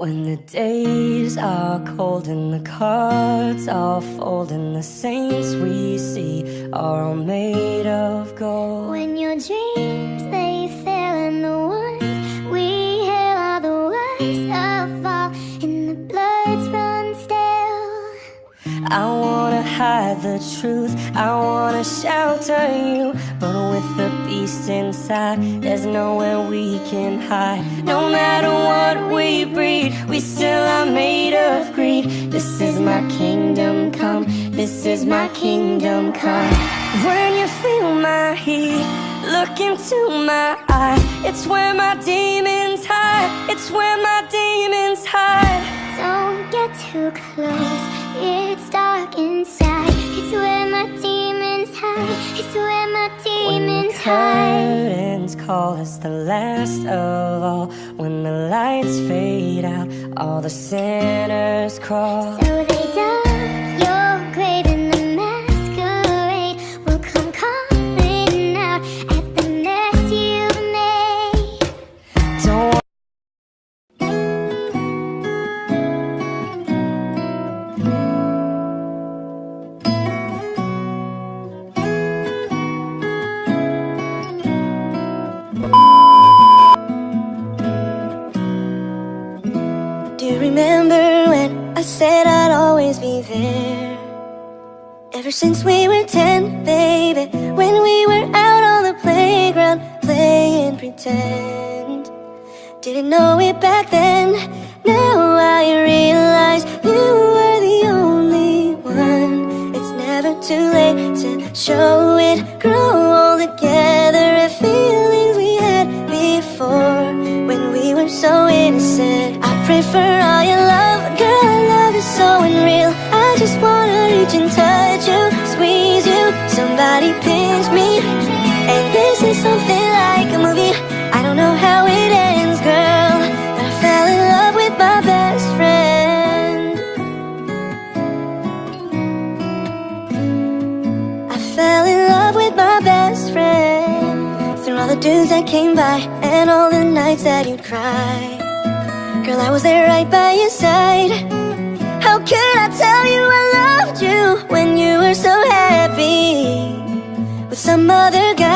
When the days are cold and the cards all fold and the saints we see are all made of gold. When your dreams they fail and the ones we hail are the worst of all, and the bloods run stale. I wanna hide the truth, I wanna shelter you, but with the beast inside, there's nowhere we can hide. No matter what we breed, we still are made of greed. This is my kingdom come, this is my kingdom come. When you feel my heat, look into my eye. It's where my demons hide, it's where my demons hide. Don't get too close, it's dark inside. It's where my demons hide, it's where my demons hide. When the curtains call us the last of all, when the lights fade out, all the sinners crawl. So they dug your grave and the masquerade will come calling out at the mess you've made. Don't Do you remember when I said I'd always be there? Ever since we were 10, baby, when we were out on the playground playing pretend. Didn't know it back then, now I realize you were the only one. It's never too late to show it, grow all together. Feelings we had before when we were so innocent. I pray for all your love, girl, our love is so unreal. I just wanna reach and touch you, squeeze you, somebody pinch me. And this is something like a movie, I don't know how it ends, girl, but I fell in love with my best friend. I fell in love with my best friend. Through all the dudes that came by and all the nights that you'd cry, girl, I was there right by your side. How could I tell you I loved you when you were so happy with some other guy?